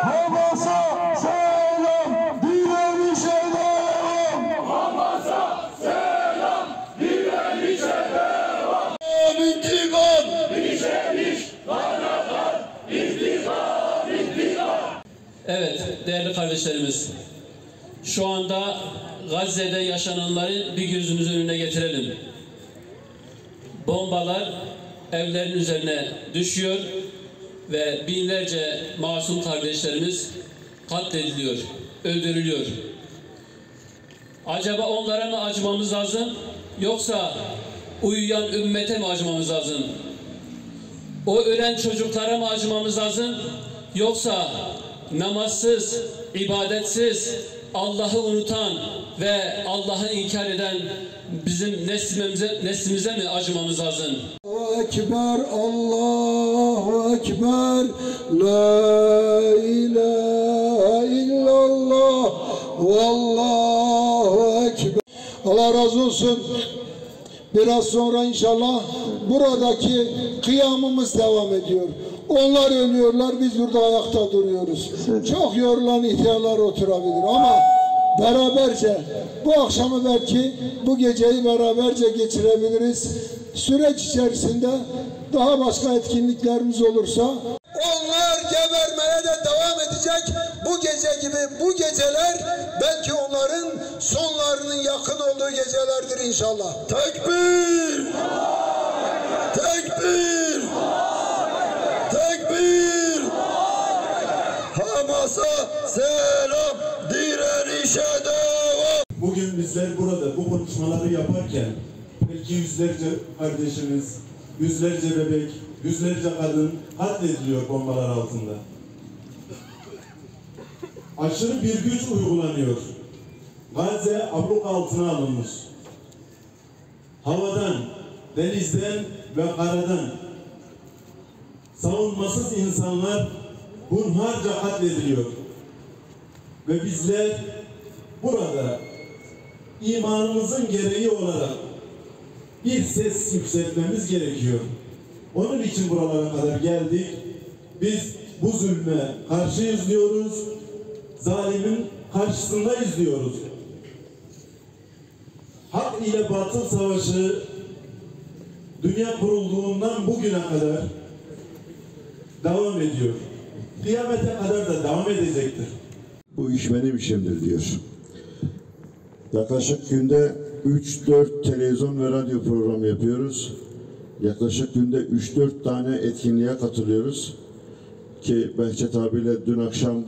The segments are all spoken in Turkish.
Hamas'a selam, direnişe devam. Hamas'a selam, direnişe devam. İntikam. Direniş, kanatlar, intikam, intikam. Evet değerli kardeşlerimiz, şu anda Gazze'de yaşananları bir gözümüzün önüne getirelim. Bombalar evlerin üzerine düşüyor ve binlerce masum kardeşlerimiz katlediliyor, öldürülüyor. Acaba onlara mı acımamız lazım, yoksa uyuyan ümmete mi acımamız lazım? O ölen çocuklara mı acımamız lazım, yoksa namazsız, ibadetsiz, Allah'ı unutan ve Allah'ı inkar eden bizim neslimize mi acımamız lazım? Allahu Ekber, Allahu Ekber, La ilahe illallah, Vallahu Ekber. Allah razı olsun. Biraz sonra inşallah buradaki kıyamımız devam ediyor. Onlar ölüyorlar, biz burada ayakta duruyoruz. Çok yorulan ihtiyarlar oturabilir ama beraberce bu akşamı belki bu geceyi beraberce geçirebiliriz. Süreç içerisinde daha başka etkinliklerimiz olursa onlar gebermeye de devam edecek. Bu gece gibi bu geceler belki onların sonlarının yakın olduğu gecelerdir inşallah. Tekbir! Tekbir! Tekbir! Hamas'a selam, direnişe devam. Bugün bizler burada bu konuşmaları yaparken belki yüzlerce kardeşimiz, yüzlerce bebek, yüzlerce kadın katlediliyor bombalar altında. Aşırı bir güç uygulanıyor. Gazze abluk altına alınmış. Havadan, denizden ve karadan savunmasız insanlar hunharca katlediliyor. Ve bizler burada imanımızın gereği olarak bir ses yükseltmemiz gerekiyor. Onun için buralara kadar geldik. Biz bu zulme karşıyız diyoruz. Zalimin karşısındayız diyoruz. Hak ile batıl savaşı dünya kurulduğundan bugüne kadar devam ediyor. Kıyamete kadar da devam edecektir. Bu iş benim işimdir diyor. Yaklaşık günde 3-4 televizyon ve radyo programı yapıyoruz. Yaklaşık günde 3-4 tane etkinliğe katılıyoruz. Ki Behçet abiyle dün akşam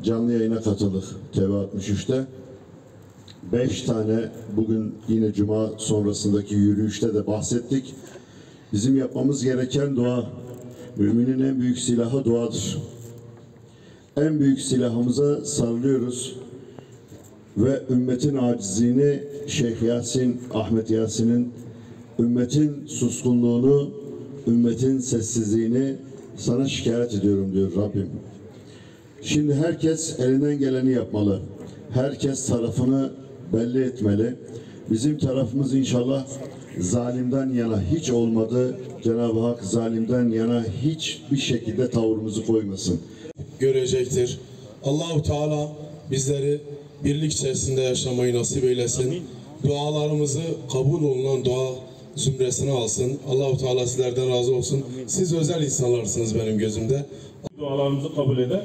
canlı yayına katıldık TV63'te. 5 tane bugün yine Cuma sonrasındaki yürüyüşte de bahsettik. Bizim yapmamız gereken dua. Müminin en büyük silahı duadır. En büyük silahımıza sarılıyoruz. Ve ümmetin acizliğini Şeyh Yasin, Ahmet Yasin'in ümmetin suskunluğunu, ümmetin sessizliğini sana şikayet ediyorum diyor Rabbim. Şimdi herkes elinden geleni yapmalı. Herkes tarafını belli etmeli. Bizim tarafımız inşallah zalimden yana hiç olmadı. Cenab-ı Hak zalimden yana hiçbir şekilde tavrımızı koymasın. Görecektir. Allahu Teala bizleri birlik içerisinde yaşamayı nasip eylesin. Dualarımızı kabul olunan dua zümresine alsın. Allahu Teala sizlerden razı olsun. Siz özel insanlarsınız benim gözümde. Dualarımızı kabul eder.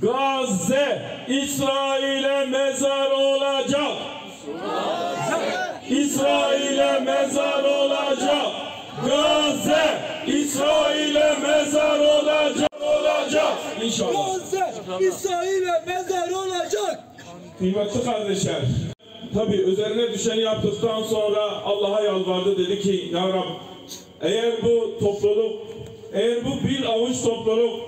Gazze İsrail'e mezar olacak. İsrail'e mezar olacak. Gazze İsrail'e mezar olacak. İnşallah. Gazze İsrail'e mezar olacak. Kıymetli kardeşler, tabii üzerine düşeni yaptıktan sonra Allah'a yalvardı, dedi ki ya Rab, eğer bu topluluk, eğer bu bir avuç topluluk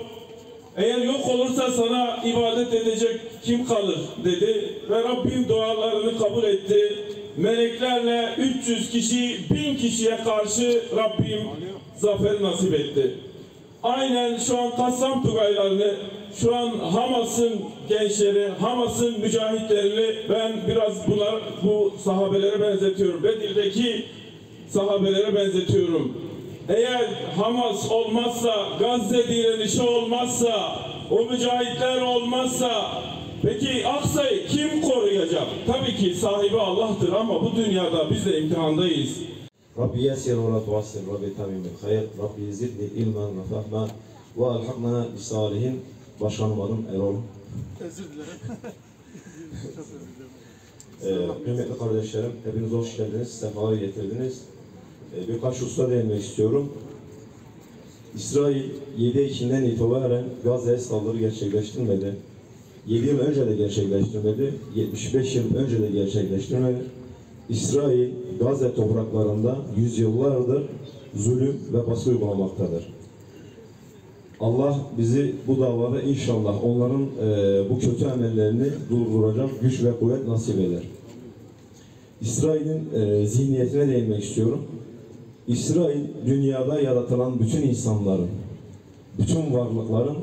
eğer yok olursa sana ibadet edecek kim kalır dedi ve Rabbim dualarını kabul etti. Meleklerle 300 kişi 1000 kişiye karşı Rabbim zafer nasip etti. Aynen şu an Kassam Tugaylarını, şu an Hamas'ın gençleri, Hamas'ın mücahitlerini ben biraz bu sahabelere benzetiyorum. Bedir'deki sahabelere benzetiyorum. eğer Hamas olmazsa, Gazze direnişi olmazsa, o mücahitler olmazsa, peki Aksa'yı kim koruyacak? Tabii ki sahibi Allah'tır ama bu dünyada biz de imtihandayız. Rabbi yessir ve la tuassir, Rabbi tamimil hayır, Rabbi zidni ilmen ve fahman ve alhakmana bisalihin. Başkanım adım Erol. Özür dilerim. Kıymetli kardeşlerim, hepiniz hoş geldiniz, sefalar getirdiniz. Birkaç hususa değinmek istiyorum. İsrail 7 Ekim'den itibaren Gazze'ye saldırı gerçekleştirmedi. 7 yıl önce de gerçekleştirmedi, 75 yıl önce de gerçekleştirmedi. İsrail Gazze topraklarında yüzyıllardır zulüm ve baskı uygulamaktadır. Allah bizi bu davada inşallah onların bu kötü emellerini durduracak güç ve kuvvet nasip eder. İsrail'in zihniyetine değinmek istiyorum. İsrail dünyada yaratılan bütün insanların, bütün varlıkların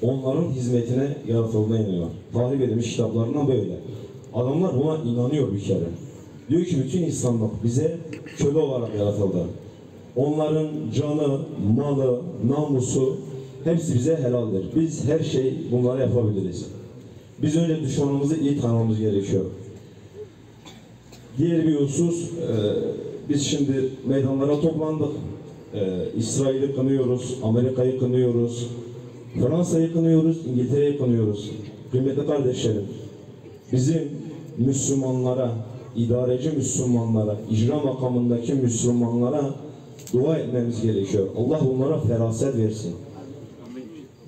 onların hizmetine yaratıldığına inanıyor. Tahrip edilmiş kitaplarından böyle. Adamlar buna inanıyor bir kere. Diyor ki bütün insanlık bize köle olarak yaratıldı. Onların canı, malı, namusu hepsi bize helaldir. Biz her şey bunları yapabiliriz. Biz önce düşmanımızı iyi tanımamız gerekiyor. Diğer bir husus, biz şimdi meydanlara toplandık. İsrail'i kınıyoruz, Amerika'yı kınıyoruz, Fransa'yı kınıyoruz, İngiltere'yi kınıyoruz. Kıymetli kardeşlerim, bizim Müslümanlara, idareci Müslümanlara, icra makamındaki Müslümanlara dua etmemiz gerekiyor. Allah bunlara feraset versin.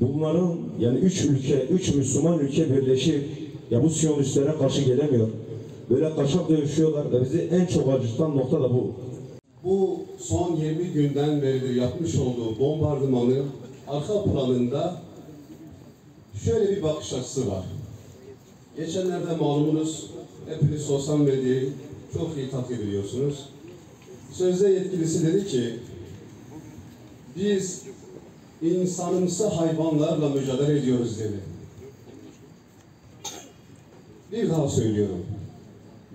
Bunların yani 3 Müslüman ülke birleşip ya bu Siyonistlere karşı gelemiyor. Böyle kaçak dövüşüyorlar ve bizi en çok acıtan nokta da bu. Bu son 20 günden beridir yapmış olduğu bombardımanı arka planında şöyle bir bakış açısı var. Geçenlerde malumunuz, hepiniz sosyal medyayı çok iyi takip ediyorsunuz. Sözde yetkilisi dedi ki, biz insanımsı hayvanlarla mücadele ediyoruz dedi. Bir daha söylüyorum.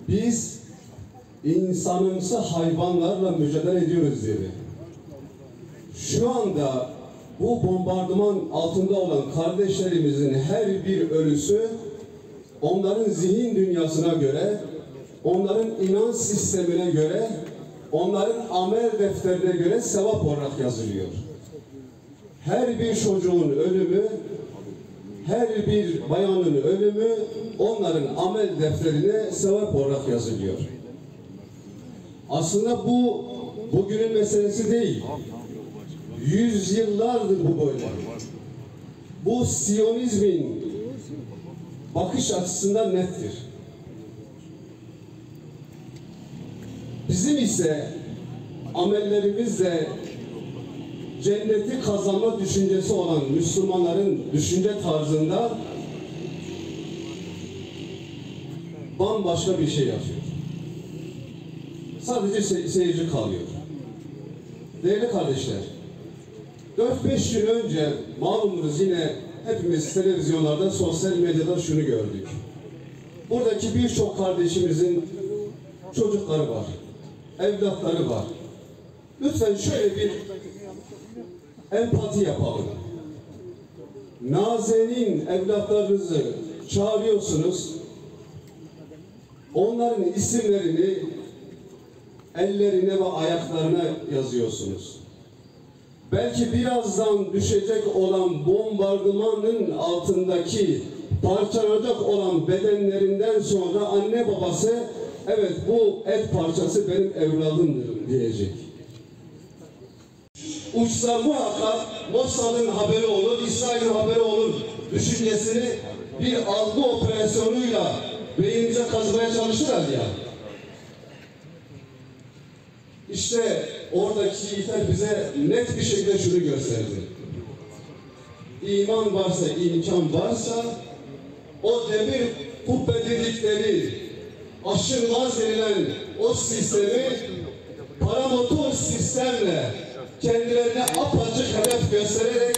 Biz insanımsı hayvanlarla mücadele ediyoruz dedi. Şu anda bu bombardıman altında olan kardeşlerimizin her bir ölüsü onların zihin dünyasına göre, onların inanç sistemine göre, onların amel defterine göre sevap olarak yazılıyor. Her bir çocuğun ölümü, her bir bayanın ölümü onların amel defterine sevap olarak yazılıyor. Aslında bu bugünün meselesi değil. Yüzyıllardır bu böyle. Bu Siyonizmin bakış açısından nettir. Bizim ise amellerimizle cenneti kazanma düşüncesi olan Müslümanların düşünce tarzında bambaşka bir şey yapıyor. Sadece seyirci kalıyor. Değerli kardeşler, 4-5 gün önce malumunuz yine hepimiz televizyonlarda, sosyal medyada şunu gördük. Buradaki birçok kardeşimizin çocukları var, evlatları var. Lütfen şöyle bir empati yapalım. Nazenin evlatlarınızı çağırıyorsunuz. Onların isimlerini ellerine ve ayaklarına yazıyorsunuz. Belki birazdan düşecek olan bombardımanın altındaki parçalanacak olan bedenlerinden sonra anne babası evet bu et parçası benim evladımdır diyecek. Uçsa muhakkak Mossad'ın haberi olur, İsrail'in haberi olur düşüncesini bir algı operasyonuyla beynimize kazmaya çalışırlar ya. İşte oradaki İter bize net bir şekilde şunu gösterdi. İman varsa, imkan varsa o demir kubbe dedikleri aşılmaz denilen o sistemi paramotor sistemle kendilerine apaçık hedef göstererek